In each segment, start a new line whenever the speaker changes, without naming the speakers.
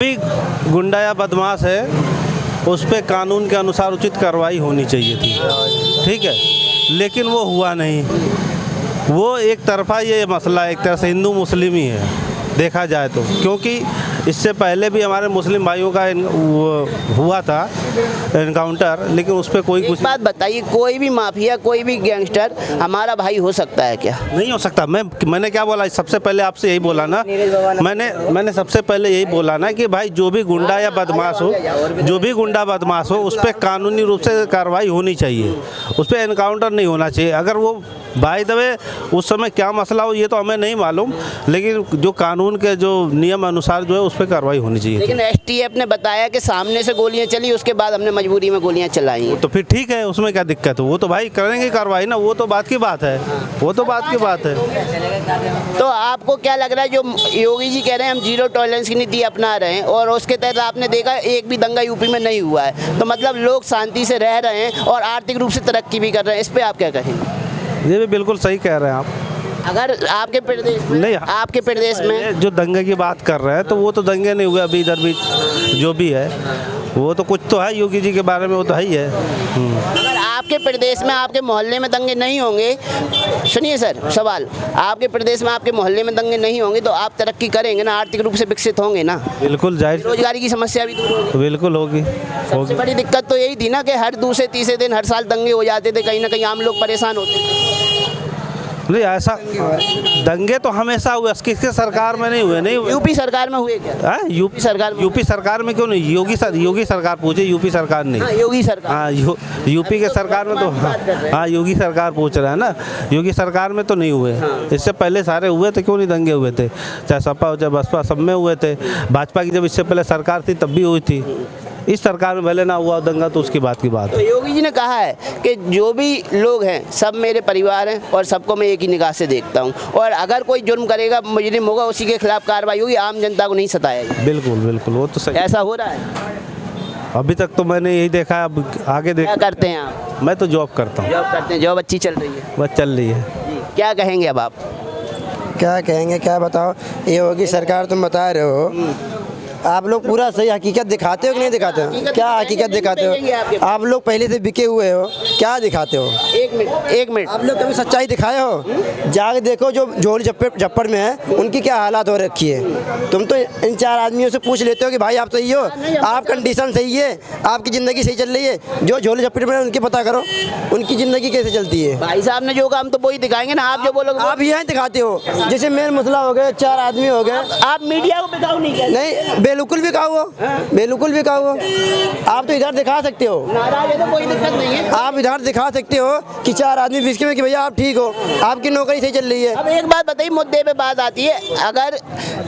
भी गुंडा या बदमाश है उस पर कानून के अनुसार उचित कार्रवाई होनी चाहिए थी, ठीक है, लेकिन वो हुआ नहीं। वो एक तरफा ये मसला एक तरह से हिंदू मुस्लिम ही है देखा जाए तो, क्योंकि इससे पहले भी हमारे मुस्लिम भाइयों का हुआ था एनकाउंटर, लेकिन उस पर कोई कुछ
बात बताइए, कोई भी माफिया कोई भी गैंगस्टर हमारा भाई हो सकता है क्या?
नहीं हो सकता। मैंने क्या बोला सबसे पहले आपसे यही बोला ना, मैंने सबसे पहले यही बोला ना कि भाई जो भी गुंडा या बदमाश हो, जो भी गुंडा बदमाश हो उस पर कानूनी रूप से कार्रवाई होनी चाहिए, उस पर एनकाउंटर नहीं होना चाहिए। अगर वो बाय द वे उस समय क्या मसला हो ये तो हमें नहीं मालूम, लेकिन जो कानून के जो नियम अनुसार जो है उस पर कार्रवाई होनी चाहिए।
लेकिन एसटीएफ ने बताया कि सामने से गोलियां चली, उसके बाद हमने मजबूरी में गोलियां चलाई।
तो फिर ठीक है, उसमें क्या दिक्कत है? वो तो भाई करेंगे कार्रवाई ना, वो तो बात की बात है, वो तो बात की बात है।
तो आपको क्या लग रहा है, जो योगी जी कह रहे हैं हम जीरो टॉलरेंस की नीति अपना रहे हैं और उसके तहत आपने देखा एक भी दंगा यूपी में नहीं हुआ है, तो मतलब लोग शांति से रह रहे हैं और आर्थिक रूप से तरक्की भी कर रहे हैं, इस पर आप क्या कहेंगे?
ये भी बिल्कुल सही कह रहे हैं आप।
अगर आपके प्रदेश में
नहीं,
आपके प्रदेश में
जो दंगे की बात कर रहे हैं तो वो तो दंगे नहीं हुए अभी, इधर भी जो भी है वो तो कुछ तो है योगी जी के बारे में, वो तो है ही है।
अगर आपके प्रदेश में आपके मोहल्ले में दंगे नहीं होंगे, सुनिए सर सवाल, आपके प्रदेश में आपके मोहल्ले में दंगे नहीं होंगे तो आप तरक्की करेंगे ना, आर्थिक रूप से विकसित होंगे ना?
बिल्कुल जाहिर,
रोजगारी की समस्या भी दूर होगी।
बिल्कुल होगी।
सबसे बड़ी दिक्कत तो यही थी ना कि हर दूसरे तीसरे दिन हर साल दंगे हो जाते थे, कहीं ना कहीं आम लोग परेशान होते थे।
नहीं ऐसा दंगे तो हमेशा हुए, किसके सरकार में नहीं हुए? नहीं हुए।
यूपी सरकार में हुए क्या?
यूपी सरकार में क्यों नहीं? योगी सरकार पूछे, यूपी सरकार नहीं।
योगी सरकार,
हाँ यूपी के सरकार में तो हाँ योगी सरकार पूछ रहा है ना, योगी सरकार में तो नहीं हुए। इससे पहले सारे हुए थे, क्यों नहीं दंगे हुए थे? चाहे सपा हो चाहे बसपा, सब में हुए थे। भाजपा की जब इससे पहले सरकार थी तब भी हुई थी। इस सरकार में भले ना हुआ दंगा तो उसकी बात की बात
तो
है।
योगी जी ने कहा है कि जो भी लोग हैं सब मेरे परिवार हैं और सबको मैं एक ही निगाह से देखता हूं, और अगर कोई जुर्म करेगा मुजरिम होगा उसी के खिलाफ कार्रवाई होगी, आम जनता को नहीं सताया जाएगा।
बिल्कुल बिल्कुल, वो तो सही।
ऐसा हो रहा है
अभी तक तो मैंने यही देखा है, अब आगे
क्या
देख।
करते हैं आप?
मैं तो जॉब करता हूँ।
जॉब करते हैं, जॉब अच्छी चल रही है?
बस चल रही है।
जी, क्या कहेंगे अब आप?
क्या कहेंगे, क्या बताओ, ये होगी सरकार, तुम बता रहे हो, आप लोग पूरा सही हकीकत दिखाते हो कि नहीं दिखाते हो? क्या हकीकत दिखाते हो? आप लोग पहले से बिके हुए हो, क्या दिखाते हो?
एक मिनट
आप लोग कभी सच्चाई दिखाए हो? जाके देखो जो झोल झप्पड़ में है उनकी क्या हालात हो रखी है। तुम तो इन चार आदमियों से पूछ लेते हो कि भाई आप सही हो, आप कंडीशन सही है, आपकी ज़िंदगी सही चल रही है। जो झोल झप्पड़ में है उनकी पता करो, उनकी ज़िंदगी कैसे चलती है।
भाई साहब ने जो काम तो वही दिखाएंगे ना, आप जो बोलोगे
आप यही दिखाते हो। जैसे मेन मसला हो गया, चार आदमी हो गए,
आप मीडिया को बिकाऊ नहीं कहते।
नहीं बिल्कुल भी कहो, बिल्कुल भी कहो। आप तो इधर दिखा सकते हो,
नाराज है तो कोई दिक्कत नहीं है,
आप इधर दिखा सकते हो कि चार आदमी बिस्के में कि भैया आप ठीक हो, आपकी नौकरी सही चल रही है।
अब एक बात बताइए, मुद्दे पे बात आती है, अगर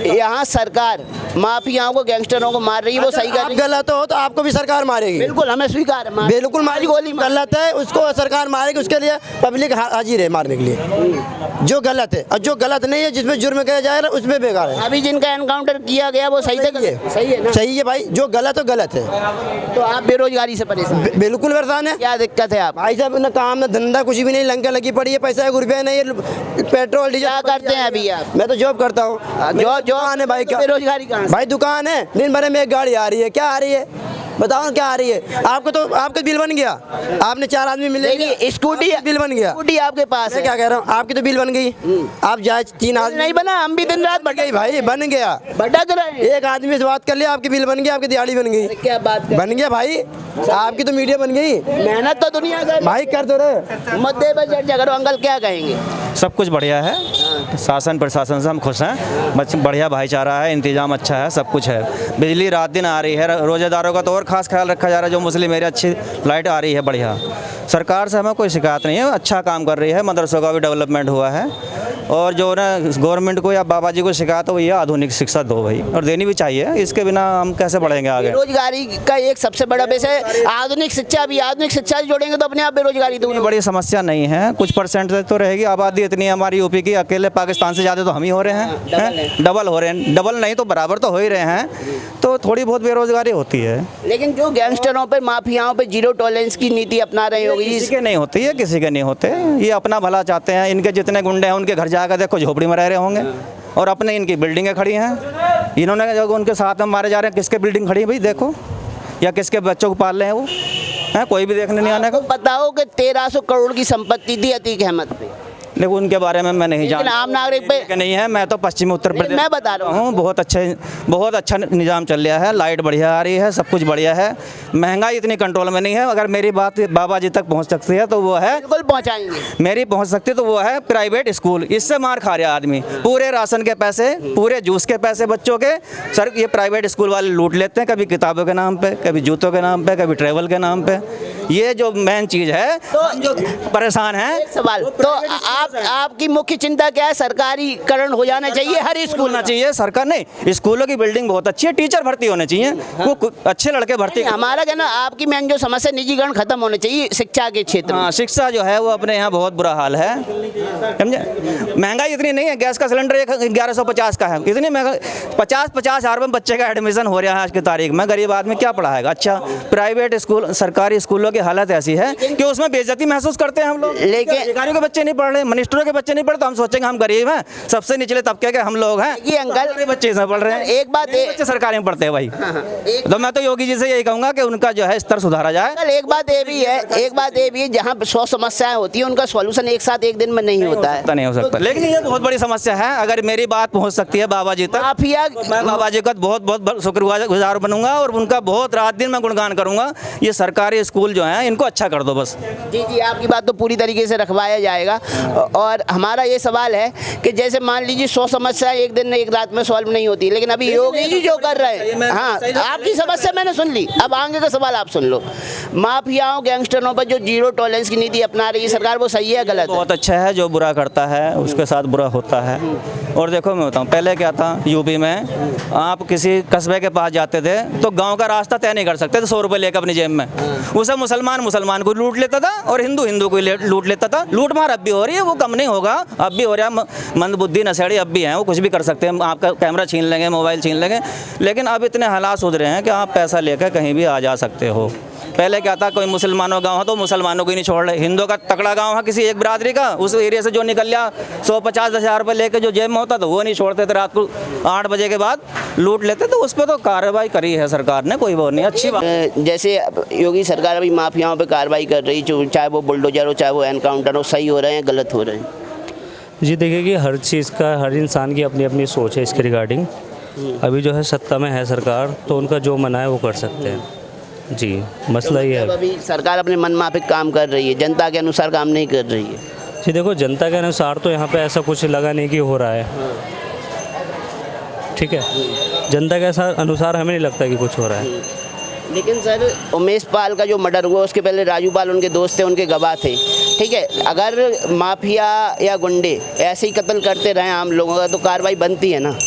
यहाँ सरकार माफियाओं को गैंगस्टरों को मार रही है, वो सही कर
आप
रही है?
गलत हो तो आपको भी सरकार मारेगी।
बिल्कुल, हमें स्वीकार है,
बिल्कुल मारी, गोली गलत है उसको सरकार मारेगी, उसके लिए पब्लिक हाजिर है मारने के लिए जो गलत है, और जो गलत नहीं है जिसमें जुर्म किया जाएगा उसमें बेकार है।
अभी जिनका एनकाउंटर किया गया वो सही है, सही है ना?
सही है भाई, जो गलत हो गलत है।
तो आप बेरोजगारी से परेशान?
बिल्कुल परेशान है।
क्या दिक्कत है आप?
भाई साहब ना काम ना धंधा कुछ भी नहीं, लंका लगी पड़ी है, पैसा एक रुपया नहीं, पेट्रोल डीजल।
क्या करते हैं अभी आप?
मैं तो जॉब करता हूँ।
दुकान है भाई, बेरोजगारी कहाँ से?
भाई दुकान है, दिन भर में एक गाड़ी आ रही है, क्या आ रही है बताओ, क्या आ रही है? आपको तो आपका बिल बन गया, आपने चार आदमी मिलेंगे,
स्कूटी
बिल बन गया,
स्कूटी आपके पास
मैं
है।
क्या कह रहा हूँ, आपकी तो बिल बन गई, आप जाए तीन आदमी
नहीं बना, हम भी दिन रात
बन गई भाई, बन गया,
भटक रहे हैं।
एक आदमी से बात कर लिया, आपकी बिल बन गया, आपकी दिहाड़ी बन गई।
क्या बात कर?
बन गया भाई, आपकी तो मीडिया बन गई।
मेहनत तो दुनिया कर
भाई कर दो रहे।
मुद्दे पर चर्चा करो। अंकल क्या कहेंगे?
सब कुछ बढ़िया है, शासन प्रशासन से हम खुश हैं, बढ़िया भाईचारा है, इंतजाम अच्छा है, सब कुछ है। बिजली रात दिन आ रही है, रोजेदारों का तो और खास ख्याल रखा जा रहा है, जो मुस्लिम एरिया अच्छी लाइट आ रही है, बढ़िया। सरकार से हमें कोई शिकायत नहीं है, अच्छा काम कर रही है, मदरसों का भी डेवलपमेंट हुआ है। और जो ना गवर्नमेंट को या बाबा जी को शिकायत हो, ये आधुनिक शिक्षा दो भाई, और देनी भी चाहिए, इसके बिना हम कैसे बढ़ेंगे आगे।
बेरोजगारी का एक सबसे बड़ा विषय आधुनिक शिक्षा भी, आधुनिक शिक्षा से जोड़ेंगे तो अपने आप बेरोजगारी दूर
इतनी बड़ी समस्या नहीं है, कुछ परसेंट तो रहेगी। आबादी इतनी है हमारी यूपी की, अकेले पाकिस्तान से ज़्यादा तो हम ही हो रहे हैं, डबल हो रहे हैं, डबल नहीं तो बराबर तो हो ही रहे हैं, तो थोड़ी बहुत बेरोजगारी होती है।
लेकिन जो गैंगस्टरों पे माफियाओं पे जीरो टॉलरेंस की नीति अपना रहे होगी,
किसी के नहीं होती है, किसी के नहीं होते, ये अपना भला चाहते हैं। इनके जितने गुंडे हैं उनके घर जाकर देखो झोपड़ी में रह रहे होंगे, और अपने इनकी बिल्डिंगें खड़ी हैं, इन्होंने जो उनके साथ में मारे जा रहे हैं, किसके बिल्डिंग खड़ी है भाई देखो, या किसके बच्चों को पाल रहे हैं वो हैं, कोई भी देखने नहीं आने का।
बताओ कि 1300 करोड़ की संपत्ति थी अतीक अहमद पे,
देखो उनके बारे में मैं नहीं
लेकिन
जानता,
आम नागरिक पे
कि नहीं है। मैं तो पश्चिमी उत्तर प्रदेश
मैं बता रहा हूँ।
बहुत अच्छा निज़ाम चल रहा है, लाइट बढ़िया आ रही है, सब कुछ बढ़िया है, महंगाई इतनी कंट्रोल में नहीं है। अगर मेरी बात बाबा जी तक पहुंच सकती है तो वो है,
बिल्कुल पहुंचाएंगे।
मेरी पहुंच सकती तो वो है प्राइवेट स्कूल। इससे मार खा रहा आदमी, पूरे राशन के पैसे, पूरे जूस के पैसे बच्चों के सर ये प्राइवेट स्कूल वाले लूट लेते हैं, कभी किताबों के नाम पे, कभी जूतों के नाम पे, कभी ट्रैवल के नाम पे। ये जो मेन चीज़ है तो जो परेशान है।
सवाल तो आपकी मुख्य चिंता क्या है? सरकारीकरण हो जाना चाहिए हर स्कूल
होना चाहिए। सरकार नहीं, स्कूलों की बिल्डिंग बहुत अच्छी है, टीचर भर्ती होने चाहिए, वो अच्छे लड़के भर्ती।
हमारा कहना, आपकी मेन जो समस्या निजीकरण खत्म होने चाहिए शिक्षा के क्षेत्र में।
हाँ, शिक्षा जो है वो अपने यहाँ बहुत बुरा हाल है, समझे। महंगाई इतनी नहीं है, गैस का सिलेंडर 1150 का है, इतनी महंगा 50-50 हज़ार में बच्चे का एडमिशन हो रहा है आज की तारीख में। गरीब आदमी क्या पढ़ाएगा। अच्छा, प्राइवेट स्कूल, सरकारी स्कूलों की हालत ऐसी है कि उसमें बेइज्जती महसूस करते हैं हम लोग।
लेकिन
अधिकारियों के बच्चे नहीं पढ़ रहे, मिनिस्टरों के बच्चे नहीं पढ़ते, हम सोचेंगे हम गरीब हैं, सबसे निचले तबके के हम लोग हैं।
ये अंकल
बच्चे इसमें पढ़ रहे हैं,
एक बात
बच्चे सरकारी में पढ़ते हैं भाई। तो मैं तो योगी जी से यही कहूँगा कि उनका जो है स्तर सुधारा जाए।
एक बात ये भी है, जहाँ 100 समस्याएं होती हैं उनका सॉल्यूशन एक साथ एक दिन में नहीं होता है।
नहीं हो सकता, लेकिन ये बहुत बड़ी समस्या है। अगर मेरी बात पहुंच सकती है बाबा जी तक,
माफिया,
मैं बाबा जी का बहुत बहुत शुक्रगुजार बनूंगा और उनका बहुत रात दिन मैं गुणगान करूंगा। ये सरकारी स्कूल जो हैं इनको अच्छा कर दो बस।
जी, आपकी बात तो पूरी तरीके से रखवाया जाएगा। और हमारा ये सवाल है कि जैसे मान लीजिए 100 समस्याएं एक दिन एक रात में सॉल्व नहीं होती, लेकिन अभी योगी जी जो कर रहे हैं, हाँ आपकी समस्या मैंने सुन ली, अब आगे का सवाल आप सुन लो। माफियाओं, गैंगस्टरों पर जो जीरो टॉलरेंस की नीति अपना रही है सरकार, वो सही है गलत है?
बहुत अच्छा है, जो बुरा करता है उसके साथ बुरा होता है। और देखो मैं बताऊँ, पहले क्या था यूपी में, आप किसी कस्बे के पास जाते थे तो गाँव का रास्ता तय नहीं कर सकते थे 100 रुपये लेकर अपनी जेब में। उसे मुसलमान को लूट लेता था और हिंदू को लूट लेता था। लूट मार अब भी हो रही है, वो कम नहीं होगा, अब भी हो रहा है। मंदबुद्धि नशेड़ी अब भी हैं, वो कुछ भी कर सकते हैं, आपका कैमरा छीन लेंगे, मोबाइल छीन लेंगे। लेकिन अब इतने हालात सुधरे हैं कि आप पैसा लेकर कहीं भी आ जा सकते हो। पहले क्या था, कोई मुसलमानों गांव है तो मुसलमानों को ही नहीं छोड़ रहे, हिंदुओं का तगड़ा गांव है किसी एक बिरादरी का, उस एरिया से जो निकल गया 150-10 हज़ार रुपये लेके जो जेब में होता तो वो नहीं छोड़ते थे, रात को 8 बजे के बाद लूट लेते। तो उस पर तो कार्रवाई करी है सरकार ने, कोई वो नहीं, अच्छी बात।
जैसे योगी सरकार अभी माफियाओं पे कार्रवाई कर रही, चाहे वो बुलडोजर हो, चाहे वो एनकाउंटर हो, सही हो रहे हैं गलत हो रहे हैं?
जी देखिए कि हर चीज़ का, हर इंसान की अपनी अपनी सोच है इसके रिगार्डिंग। अभी जो है सत्ता में है सरकार, तो उनका जो मना है वो कर सकते हैं। जी, मसला ये है।
अभी सरकार अपने मनमाफिक काम कर रही है, जनता के अनुसार काम नहीं कर रही है।
जी देखो, जनता के अनुसार तो यहाँ पे ऐसा कुछ लगा नहीं कि हो रहा है, ठीक है। जनता के अनुसार हमें नहीं लगता कि कुछ हो रहा है।
लेकिन सर, उमेश पाल का जो मर्डर हुआ उसके पहले राजू पाल उनके दोस्त थे, उनके गवाह थे, ठीक है। अगर माफिया या गुंडे ऐसे ही कत्ल करते रहे आम लोगों का तो कार्रवाई बनती है ना?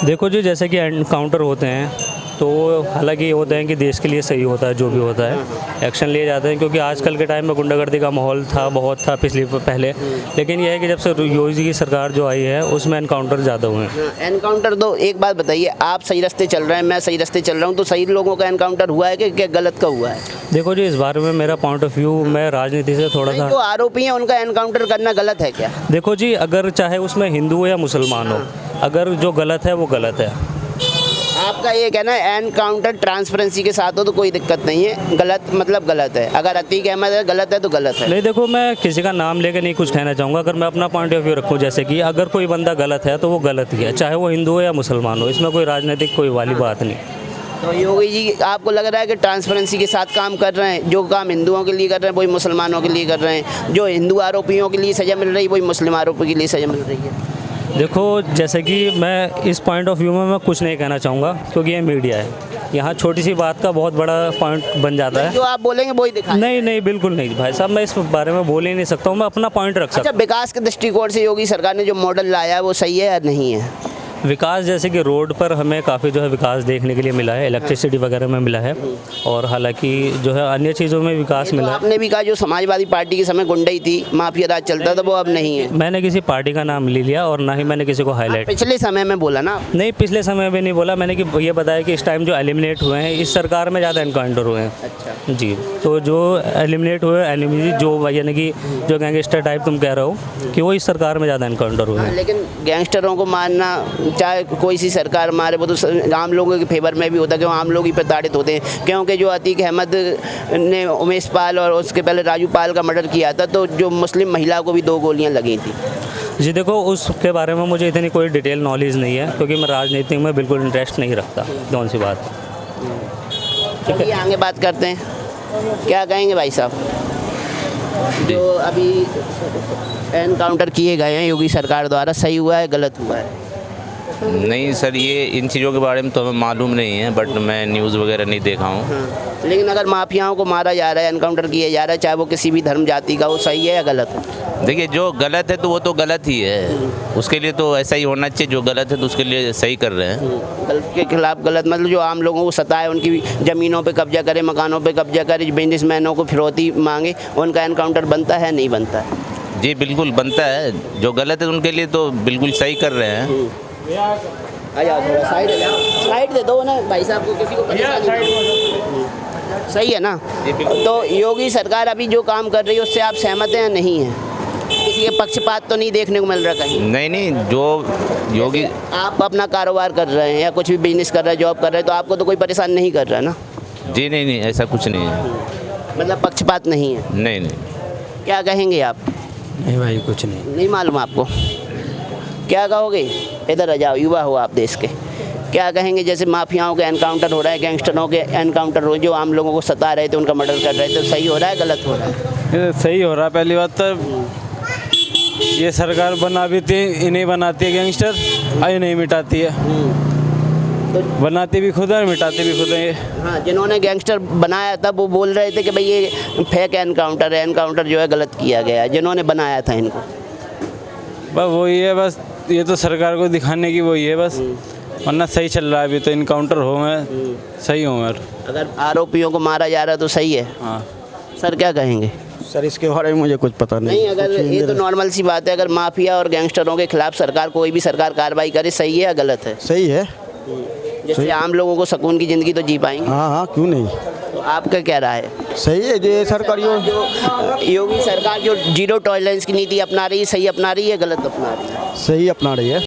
देखो जी, जैसे कि एनकाउंटर होते हैं तो हालांकि ये होते हैं कि देश के लिए सही होता है, जो भी होता है एक्शन लिए जाते हैं, क्योंकि आजकल के टाइम में गुंडागर्दी का माहौल था, बहुत था पहले। लेकिन यह है कि जब से योगी जी की सरकार जो आई है उसमें एनकाउंटर ज़्यादा हुए हैं।
एनकाउंटर तो एक बात बताइए, आप सही रास्ते चल रहे हैं, मैं सही रास्ते चल रहा हूँ, तो सही लोगों का एनकाउंटर हुआ है कि क्या गलत का हुआ है?
देखो जी, इस बारे में मेरा पॉइंट ऑफ व्यू, मैं राजनीति से थोड़ा सा,
जो आरोपी हैं उनका एनकाउंटर करना गलत है क्या?
देखो जी, अगर चाहे उसमें हिंदू हो या मुसलमान हो, अगर जो गलत है वो गलत है।
आपका ये कहना है एनकाउंटर ट्रांसपेरेंसी के साथ हो तो कोई दिक्कत नहीं है, गलत मतलब गलत है, अगर अतीक अहमद है गलत है तो गलत है।
नहीं, देखो मैं किसी का नाम लेकर नहीं कुछ कहना चाहूँगा। अगर मैं अपना पॉइंट ऑफ व्यू रखूँ, जैसे कि अगर कोई बंदा गलत है तो वो गलत ही है, चाहे वो हिंदू हो या मुसलमान हो, इसमें कोई राजनीतिक कोई वाली बात नहीं।
तो योगी जी आपको लग रहा है कि ट्रांसपेरेंसी के साथ काम कर रहे हैं, जो काम हिंदुओं के लिए कर रहे हैं वही मुसलमानों के लिए कर रहे हैं, जो हिंदू आरोपियों के लिए सज़ा मिल रही है वही मुस्लिम आरोपी के लिए सज़ा मिल रही है?
देखो, जैसे कि मैं इस पॉइंट ऑफ व्यू में मैं कुछ नहीं कहना चाहूँगा, क्योंकि ये मीडिया है, यहाँ छोटी सी बात का बहुत बड़ा पॉइंट बन जाता है।
जो आप बोलेंगे वही दिखा।
नहीं, बिल्कुल नहीं भाई साहब, मैं इस बारे में बोल ही नहीं सकता हूँ, मैं अपना पॉइंट रख सकता
हूँ। अच्छा, विकास के दृष्टिकोण से योगी सरकार ने जो मॉडल लाया है वो सही है या नहीं है?
विकास जैसे कि रोड पर हमें काफ़ी जो है विकास देखने के लिए मिला है, इलेक्ट्रिसिटी वगैरह में मिला है, और हालांकि जो है अन्य चीज़ों में विकास मिला है।
आपने भी कहा जो समाजवादी पार्टी के समय गुंडई थी, माफिया राज चलता था, वो अब नहीं है।
मैंने किसी पार्टी का नाम ले लिया और ना ही मैंने किसी को हाईलाइट।
पिछले समय में बोला ना? नहीं,
पिछले समय में नहीं बोला मैंने, कि ये बताया कि इस टाइम जो एलिमिनेट हुए हैं इस सरकार में ज़्यादा एनकाउंटर हुए हैं।
अच्छा
जी, तो जो एलिमिनेट हुए जो यानी कि जो गैंगस्टर टाइप तुम कह रहे हो कि वो इस सरकार में ज़्यादा एनकाउंटर हुए हैं।
लेकिन गैंगस्टरों को मारना चाहे कोई सी सरकार मारे वो तो आम लोगों के फेवर में भी होता है, क्यों आम लोग ही प्रताड़ित होते हैं। क्योंकि जो अतीक अहमद ने उमेश पाल और उसके पहले राजू पाल का मर्डर किया था, तो जो मुस्लिम महिला को भी 2 गोलियां लगी थी।
जी देखो, उसके बारे में मुझे इतनी कोई डिटेल नॉलेज नहीं है, क्योंकि मैं राजनीति में बिल्कुल इंटरेस्ट नहीं रखता। कौन सी बात।
चलिए आगे बात करते हैं, क्या कहेंगे भाई साहब? जो अभी एनकाउंटर किए गए हैं योगी सरकार द्वारा, सही हुआ है गलत हुआ है?
नहीं सर, ये इन चीज़ों के बारे में तो हमें मालूम नहीं है, बट मैं न्यूज़ वगैरह नहीं देखा हूँ।
लेकिन अगर माफियाओं को मारा जा रहा है, एनकाउंटर किया जा रहा है, चाहे वो किसी भी धर्म जाति का, वो सही है या गलत है?
देखिए, जो गलत है तो वो तो गलत ही है, उसके लिए तो ऐसा ही होना चाहिए। जो गलत है तो उसके लिए सही कर रहे हैं।
गलत के खिलाफ गलत मतलब जो आम लोगों को सताए, उनकी ज़मीनों पे कब्जा करे, मकानों पे कब्जा करे, बिजनेसमैनों को फिरौती मांगे, उनका एनकाउंटर बनता है नहीं बनता है?
जी बिल्कुल बनता है। जो गलत है उनके लिए तो बिल्कुल सही कर रहे हैं।
आ जाओ, थोड़ा साइड आ जाओ, साइड दे दो ना भाई साहब को, किसी को सही है ना? तो योगी सरकार अभी जो काम कर रही है उससे आप सहमत हैं या नहीं हैं? किसी के पक्षपात तो नहीं देखने को मिल रहा कहीं?
नहीं, जो योगी,
आप अपना कारोबार कर रहे हैं या कुछ भी बिजनेस कर रहे हैं, जॉब कर रहे हैं, तो आपको तो कोई परेशान नहीं कर रहा है ना?
जी नहीं, ऐसा कुछ नहीं है।
मतलब पक्षपात नहीं है?
नहीं।
क्या कहेंगे आप?
नहीं भाई, कुछ नहीं
मालूम आपको? क्या कहोगे? इधर आ जाओ, युवा हो आप देश के, क्या कहेंगे? जैसे माफियाओं के एनकाउंटर हो रहा है, गैंगस्टरों के एनकाउंटर हो, जो आम लोगों को सता रहे थे, उनका मर्डर कर रहे थे, तो सही हो रहा है गलत हो रहा है?
ये सही हो रहा है। पहली बात तो ये सरकार बना भी थी, इन्हें बनाती है गैंगस्टर, और इन्हें मिटाती है। बनाती भी खुद है, मिटाती भी खुद है।
हाँ, जिन्होंने गैंगस्टर बनाया था वो बोल रहे थे कि भाई ये फेक एनकाउंटर है, एनकाउंटर जो है गलत किया गया है, जिन्होंने बनाया था इनको।
बस वही है, बस ये तो सरकार को दिखाने की वही है बस, वरना सही चल रहा है अभी तो। इनकाउंटर हो मैं सही हूँ यार।
अगर आरोपियों को मारा जा रहा है तो सही है।
हाँ
सर क्या कहेंगे?
सर इसके बारे में मुझे कुछ पता नहीं।
अगर ये तो नॉर्मल सी बात है, अगर माफिया और गैंगस्टरों के खिलाफ सरकार, कोई भी सरकार कार्रवाई करे, सही है या गलत है?
सही है।
जिससे आम लोगों को सुकून की ज़िंदगी तो जी पाएंगे।
हाँ, क्यों नहीं,
तो आपका क्या राय है?
सही है। ये सरकार
जो योगी सरकार जो 0 टॉलरेंस की नीति अपना रही है, सही अपना रही है गलत अपना रही है?
सही अपना रही है।